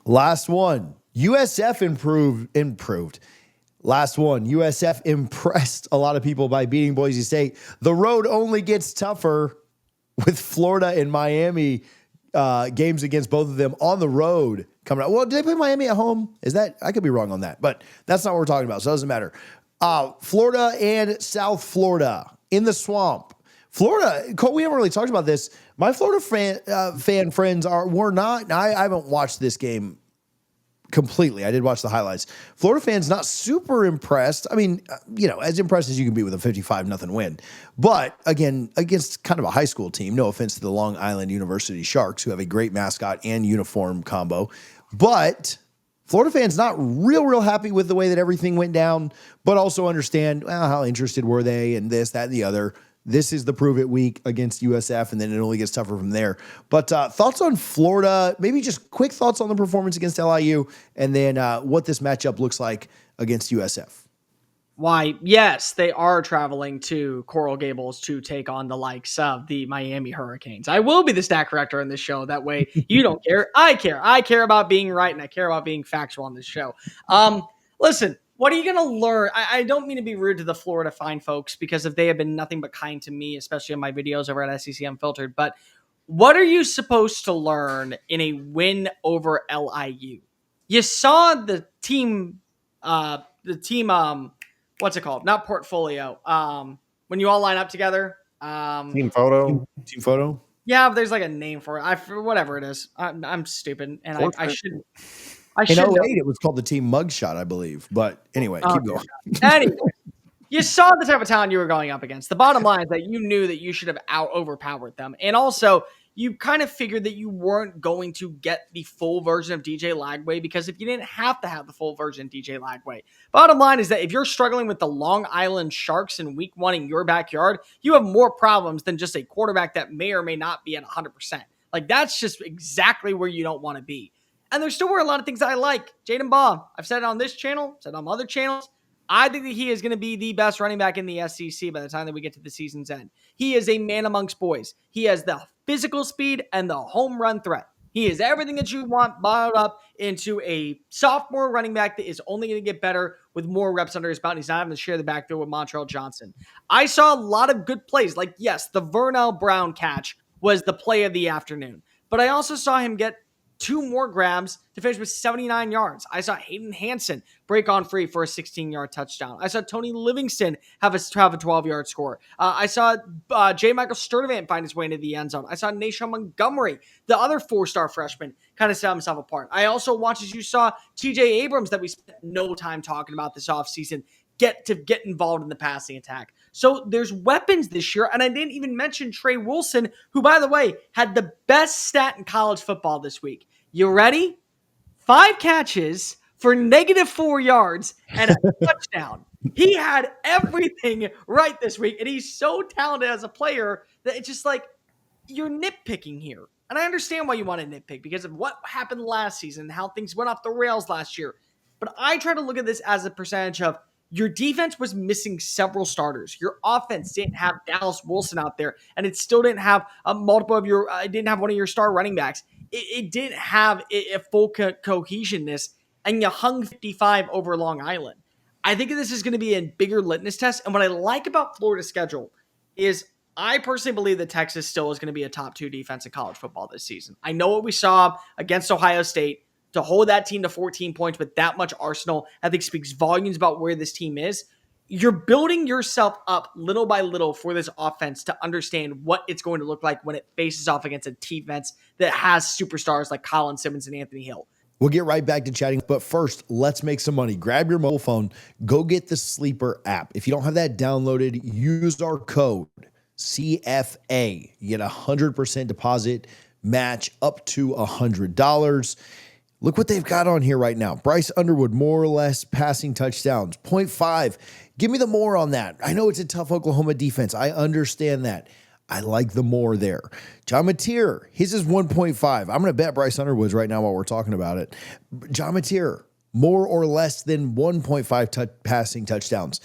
Last one. USF improved. Last one. USF impressed a lot of people by beating Boise State. The road only gets tougher with Florida and Miami games against both of them on the road coming up. Well, did they play Miami at home? I could be wrong on that, but that's not what we're talking about, so it doesn't matter. Florida and South Florida in the swamp. Florida, Cole, we haven't really talked about this. My Florida fan friends were not. I haven't watched this game completely. I did watch the highlights. Florida fans not super impressed. I mean, as impressed as you can be with a 55-0 win. But again, against kind of a high school team, no offense to the Long Island University Sharks, who have a great mascot and uniform combo. But Florida fans not real happy with the way that everything went down, but also understand, well, how interested were they in this, that, and the other. This is the prove it week against USF, and then it only gets tougher from there. But thoughts on Florida, maybe just quick thoughts on the performance against LIU, and then what this matchup looks like against USF. Why, yes, they are traveling to Coral Gables to take on the likes of the Miami Hurricanes. I will be the stat corrector in this show. That way you don't care. I care. I care about being right, and I care about being factual on this show. Listen, what are you going to learn? I don't mean to be rude to the Florida fine folks, because if they have been nothing but kind to me, especially in my videos over at SEC Unfiltered, but what are you supposed to learn in a win over LIU? You saw the team, what's it called? Not portfolio. When you all line up together. Team photo. Team photo? Yeah, there's like a name for it. Whatever it is. I'm stupid, and I shouldn't. I In should 08, it was called the team mugshot, I believe. But anyway, keep going. Anyway, you saw the type of talent you were going up against. The bottom line is that you knew that you should have overpowered them. And also, you kind of figured that you weren't going to get the full version of DJ Lagway, because if you didn't have to have the full version of DJ Lagway. Bottom line is that if you're struggling with the Long Island Sharks in week 1 in your backyard, you have more problems than just a quarterback that may or may not be at 100%. Like, that's just exactly where you don't want to be. And there still were a lot of things I like. Jaden Baugh, I've said it on this channel, said it on other channels. I think that he is going to be the best running back in the SEC by the time that we get to the season's end. He is a man amongst boys. He has the physical speed and the home run threat. He is everything that you want bottled up into a sophomore running back that is only going to get better with more reps under his belt. He's not having to share the backfield with Montrell Johnson. I saw a lot of good plays. Like, yes, the Vernell Brown catch was the play of the afternoon. But I also saw him get 2 more grabs to finish with 79 yards. I saw Hayden Hansen break on free for a 16-yard touchdown. I saw Tony Livingston have a 12-yard score. I saw J. Michael Sturdivant find his way into the end zone. I saw Nashawn Montgomery, the other 4-star freshman, kind of set himself apart. I also watched, as you saw, TJ Abrams, that we spent no time talking about this offseason, get involved in the passing attack. So there's weapons this year, and I didn't even mention Trey Wilson, who, by the way, had the best stat in college football this week. You ready? 5 catches for -4 yards and a touchdown. He had everything right this week, and he's so talented as a player that it's just like, you're nitpicking here. And I understand why you want to nitpick, because of what happened last season, how things went off the rails last year. But I try to look at this as a percentage of, your defense was missing several starters. Your offense didn't have Dallas Wilson out there, and it still didn't have it didn't have one of your star running backs. It didn't have a full cohesionness, and you hung 55 over Long Island. I think this is going to be a bigger litmus test. And what I like about Florida's schedule is, I personally believe that Texas still is going to be a top 2 defense in college football this season. I know what we saw against Ohio State. To hold that team to 14 points with that much arsenal, I think speaks volumes about where this team is. You're building yourself up little by little for this offense to understand what it's going to look like when it faces off against a defense that has superstars like Colin Simmons and Anthony Hill. We'll get right back to chatting, but first, let's make some money. Grab your mobile phone, go get the Sleeper app. If you don't have that downloaded, use our code CFA. You get a 100% deposit match up to $100. Look what they've got on here right now. Bryce Underwood, more or less passing touchdowns, 0.5. Give me the more on that. I know it's a tough Oklahoma defense. I understand that. I like the more there. John Mateer, his is 1.5. I'm going to bet Bryce Underwood's right now while we're talking about it. John Mateer, more or less than 1.5 passing touchdowns.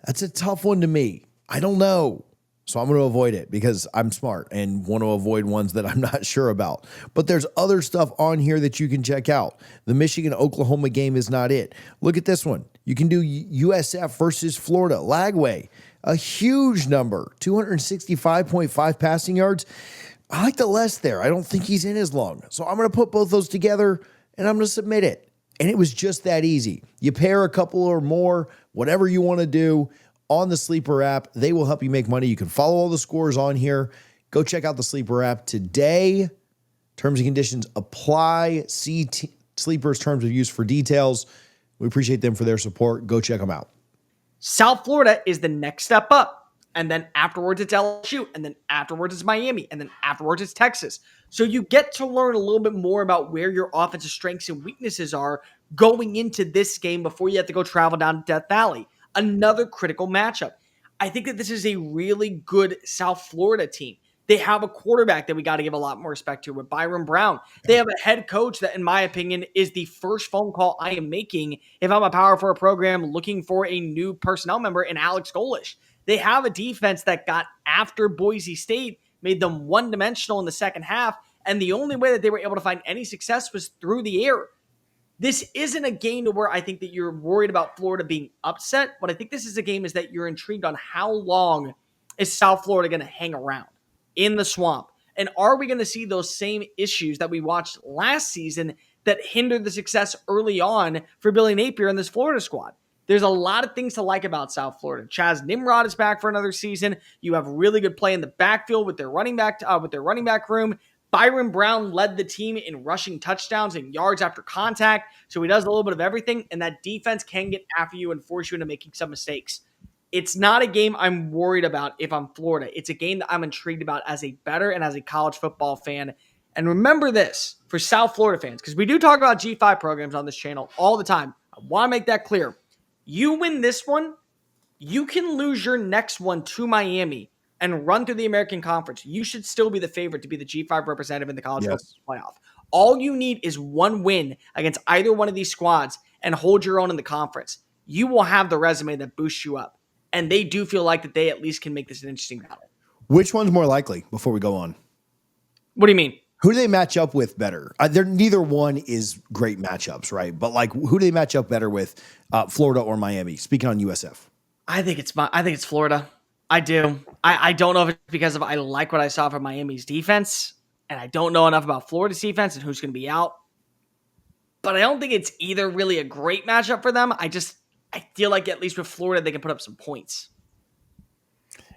That's a tough one to me. I don't know. So I'm going to avoid it because I'm smart and want to avoid ones that I'm not sure about. But there's other stuff on here that you can check out. The Michigan-Oklahoma game is not it. Look at this one. You can do USF versus Florida. Lagway, a huge number, 265.5 passing yards. I like the less there. I don't think he's in as long. So I'm going to put both those together and I'm going to submit it. And it was just that easy. You pair a couple or more, whatever you want to do on the Sleeper app. They will help you make money. You can follow all the scores on here. Go check out the Sleeper app today. Terms and conditions apply. See Sleeper's terms of use for details. We appreciate them for their support. Go check them out. South Florida is the next step up. And then afterwards it's LSU. And then afterwards it's Miami. And then afterwards it's Texas. So you get to learn a little bit more about where your offensive strengths and weaknesses are going into this game before you have to go travel down to Death Valley. Another critical matchup. I think that this is a really good South Florida team. They have a quarterback that we got to give a lot more respect to with Byron Brown. They have a head coach that, in my opinion, is the first phone call I am making if I'm a Power 4 program looking for a new personnel member in Alex Golish. They have a defense that got after Boise State, made them one-dimensional in the second half, and the only way that they were able to find any success was through the air. This isn't a game to where I think that you're worried about Florida being upset. What I think this is a game is that you're intrigued on how long is South Florida going to hang around in the swamp? And are we going to see those same issues that we watched last season that hindered the success early on for Billy Napier and this Florida squad? There's a lot of things to like about South Florida. Chaz Nimrod is back for another season. You have really good play in the backfield with their running back room. Byron Brown led the team in rushing touchdowns and yards after contact. So he does a little bit of everything, and that defense can get after you and force you into making some mistakes. It's not a game I'm worried about if I'm Florida. It's a game that I'm intrigued about as a bettor and as a college football fan. And remember this for South Florida fans, because we do talk about G5 programs on this channel all the time. I want to make that clear. You win this one, you can lose your next one to Miami and run through the American Conference. You should still be the favorite to be the G5 representative in the college football playoff. All you need is one win against either one of these squads and hold your own in the conference. You will have the resume that boosts you up. And they do feel like that they at least can make this an interesting battle. Which one's more likely before we go on? What do you mean? Who do they match up with better? Neither one is great matchups, right? But like, who do they match up better with, Florida or Miami? Speaking on USF, I think it's Florida. I do. I don't know if it's because of I like what I saw from Miami's defense, and I don't know enough about Florida's defense and who's going to be out. But I don't think it's either really a great matchup for them. I feel like at least with Florida, they can put up some points.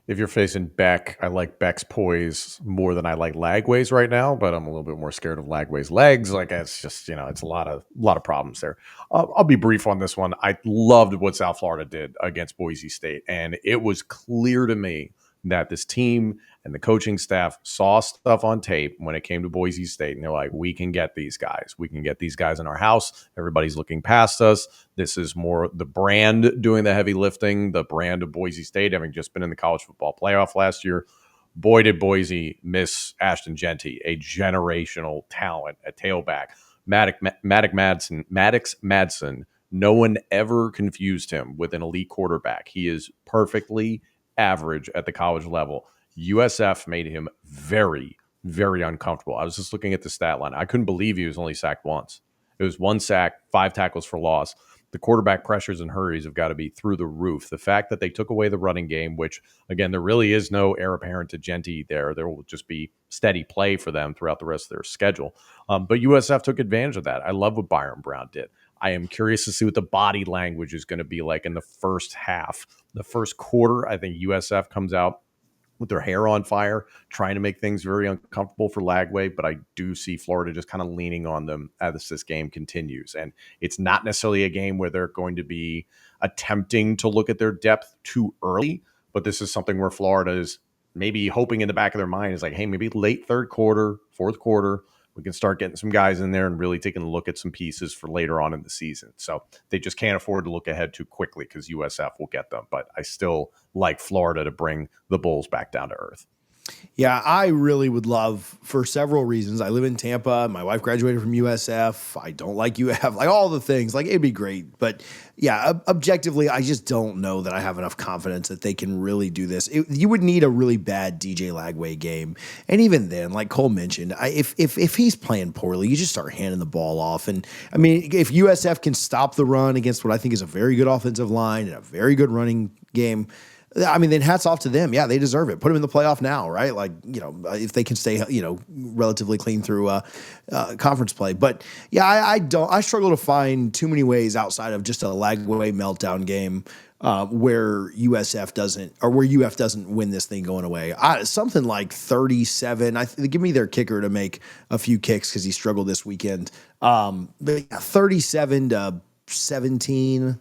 If you're facing Beck, I like Beck's poise more than I like Lagway's right now, but I'm a little bit more scared of Lagway's legs. Like, it's just, it's a lot of problems there. I'll be brief on this one. I loved what South Florida did against Boise State, and it was clear to me that this team and the coaching staff saw stuff on tape when it came to Boise State, and they're like, we can get these guys. We can get these guys in our house. Everybody's looking past us. This is more the brand doing the heavy lifting, the brand of Boise State, having just been in the college football playoff last year. Boy, did Boise miss Ashton Genty, a generational talent at tailback. Maddox Madsen, no one ever confused him with an elite quarterback. He is perfectly average at the college level. USF made him very, very uncomfortable. I was just looking at the stat line. I couldn't believe he was only sacked once. It was 1 sack, 5 tackles for loss. The quarterback pressures and hurries have got to be through the roof. The fact that they took away the running game, which, again, there really is no heir apparent to Genty there. There will just be steady play for them throughout the rest of their schedule. But USF took advantage of that. I love what Byron Brown did. I am curious to see what the body language is going to be like in the first half. The first quarter, I think USF comes out with their hair on fire, trying to make things very uncomfortable for Lagway, but I do see Florida just kind of leaning on them as this game continues. And it's not necessarily a game where they're going to be attempting to look at their depth too early, but this is something where Florida is maybe hoping in the back of their mind is like, hey, maybe late third quarter, fourth quarter, we can start getting some guys in there and really taking a look at some pieces for later on in the season. So they just can't afford to look ahead too quickly because USF will get them. But I still like Florida to bring the Bulls back down to earth. Yeah, I really would love for several reasons. I live in Tampa. My wife graduated from USF. I don't like UF, like all the things. Like it'd be great, but yeah, objectively, I just don't know that I have enough confidence that they can really do this. You would need a really bad DJ Lagway game, and even then, like Cole mentioned, if he's playing poorly, you just start handing the ball off. And I mean, if USF can stop the run against what I think is a very good offensive line and a very good running game. I mean, then hats off to them. Yeah, they deserve it. Put them in the playoff now, right? Like, if they can stay, relatively clean through conference play. But yeah, I struggle to find too many ways outside of just a Lagway meltdown game where USF doesn't, or where UF doesn't win this thing going away. Something like 37. Give me their kicker to make a few kicks because he struggled this weekend. But yeah, 37-17.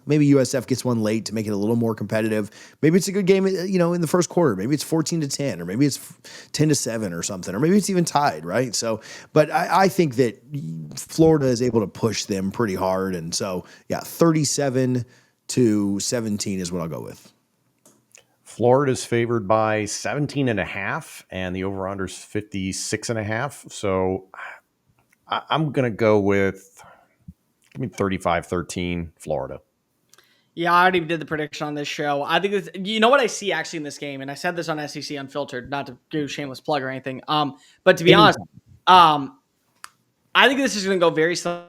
Maybe USF gets one late to make it a little more competitive. Maybe it's a good game, in the first quarter. Maybe it's 14-10, or maybe it's 10-7 or something, or maybe it's even tied, right? So, but I think that Florida is able to push them pretty hard. And so, yeah, 37-17 is what I'll go with. Florida's favored by 17.5, and the over-under's 56.5. So I'm going to go with, give me 35-13 Florida. Yeah, I already did the prediction on this show. I think this, you know what I see actually in this game, and I said this on SEC Unfiltered, not to do a shameless plug or anything. But to be honest, I think this is going to go very similar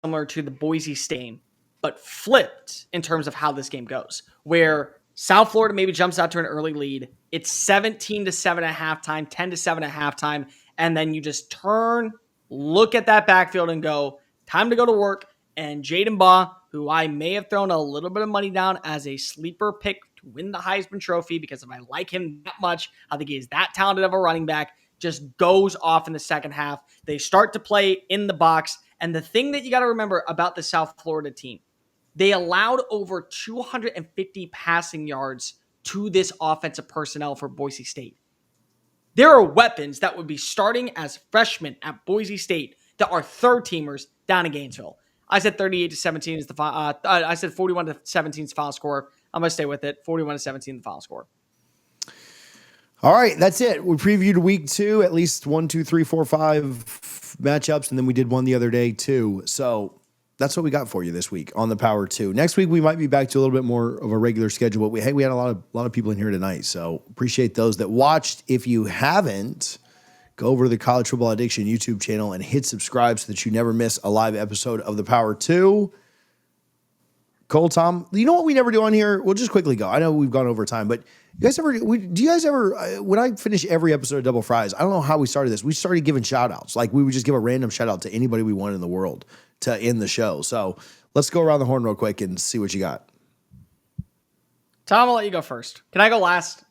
to the Boise State game, but flipped in terms of how this game goes, where South Florida maybe jumps out to an early lead. It's 17-7 at halftime, 10-7 at halftime, and then you just turn, look at that backfield and go, time to go to work. And Jaden Baugh, who I may have thrown a little bit of money down as a sleeper pick to win the Heisman Trophy because if I like him that much, I think he is that talented of a running back, just goes off in the second half. They start to play in the box. And the thing that you got to remember about the South Florida team, they allowed over 250 passing yards to this offensive personnel for Boise State. There are weapons that would be starting as freshmen at Boise State that are third teamers down in Gainesville. I said 38-17 is the I said 41-17 is the final score. I'm gonna stay with it. 41-17 the final score. All right, that's it. We previewed week 2, at least 1, 2, 3, 4, 5 matchups, and then we did one the other day too. So that's what we got for you this week on the Power 2. Next week we might be back to a little bit more of a regular schedule, but we had a lot of people in here tonight. So appreciate those that watched. If you haven't, go over to the College Football Addiction YouTube channel and hit subscribe so that you never miss a live episode of the Power 2. Cole, Tom, you know what we never do on here? We'll just quickly go. I know we've gone over time, but do you guys ever, when I finish every episode of Double Fries, I don't know how we started this. We started giving shout outs. Like we would just give a random shout out to anybody we want in the world to end the show. So let's go around the horn real quick and see what you got. Tom, I'll let you go first. Can I go last?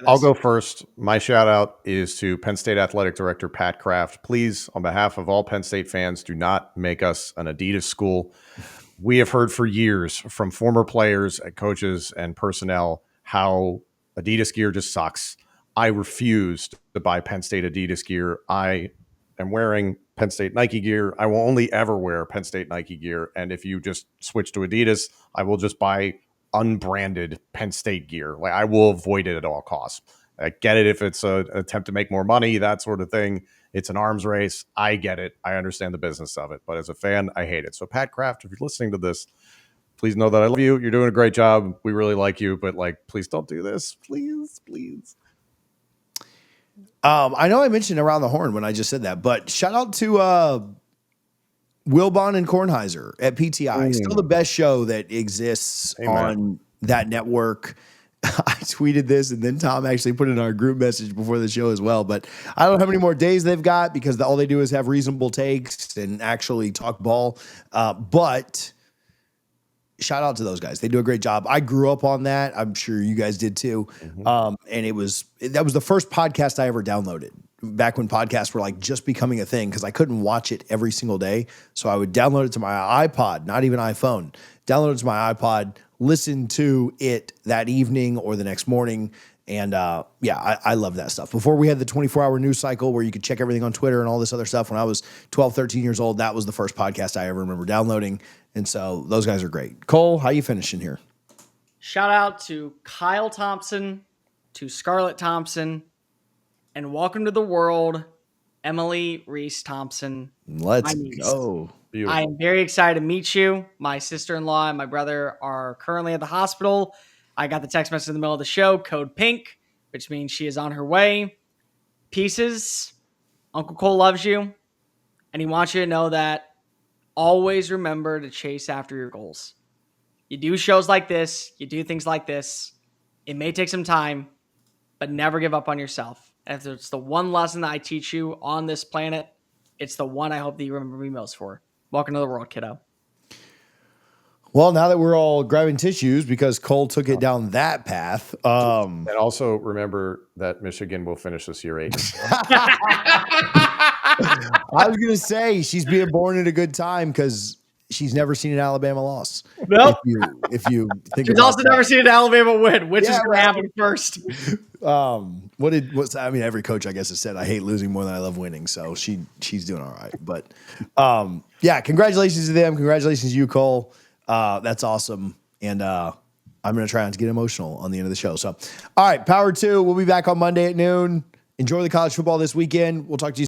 I'll go first. My shout out is to Penn State Athletic Director Pat Kraft. Please, on behalf of all Penn State fans, do not make us an Adidas school. We have heard for years from former players and coaches and personnel how Adidas gear just sucks. I refuse to buy Penn State Adidas gear. I am wearing Penn State Nike gear. I will only ever wear Penn State Nike gear. And if you just switch to Adidas, I will just buy unbranded Penn State gear. Like I will avoid it at all costs. I get it if it's an attempt to make more money, that sort of thing. It's an arms race. I get it. I understand the business of it. But as a fan, I hate it. So Pat Kraft, if you're listening to this, please know that I love you. You're doing a great job. We really like you. But please don't do this. Please, please. I know I mentioned around the horn when I just said that, but shout out to Wilbon and Kornheiser at PTI. Still the best show that exists on that network. I tweeted this, and then Tom actually put it in our group message before the show as well. But I don't know how many more days they've got because all they do is have reasonable takes and actually talk ball. But shout out to those guys. They do a great job. I grew up on that. I'm sure you guys did too. And that was the first podcast I ever downloaded back when podcasts were just becoming a thing because I couldn't watch it every single day. So I would download it to my iPod, not even iPhone, download it to my iPod, listen to it that evening or the next morning. And I love that stuff. Before we had the 24-hour news cycle where you could check everything on Twitter and all this other stuff, when I was 12, 13 years old, that was the first podcast I ever remember downloading. And so those guys are great. Cole, how you finishing here? Shout out to Kyle Thompson, to Scarlett Thompson, and welcome to the world, Emily Reese Thompson. Let's my niece. go. Beautiful. I am very excited to meet you. My sister-in-law and my brother are currently at the hospital. I got the text message in the middle of the show, code pink, which means she is on her way. Pieces, Uncle Cole loves you, and he wants you to know that always remember to chase after your goals. You do shows like this, you do things like this. It may take some time, but never give up on yourself. And if it's the one lesson that I teach you on this planet, it's the one I hope that you remember me most for. Welcome to the world, kiddo. Well, now that we're all grabbing tissues because Cole took it down that path. And also remember that Michigan will finish this year 8. I was going to say she's being born at a good time because she's never seen an Alabama loss. Nope. If you think She's about also that. never seen an Alabama win, which is Yeah, going to happen first. Every coach, I guess, has said, I hate losing more than I love winning. So she's doing all right. But yeah, congratulations to them. Congratulations to you, Cole. That's awesome. And I'm going to try not to get emotional on the end of the show. So, all right, Power 2. We'll be back on Monday at noon. Enjoy the college football this weekend. We'll talk to you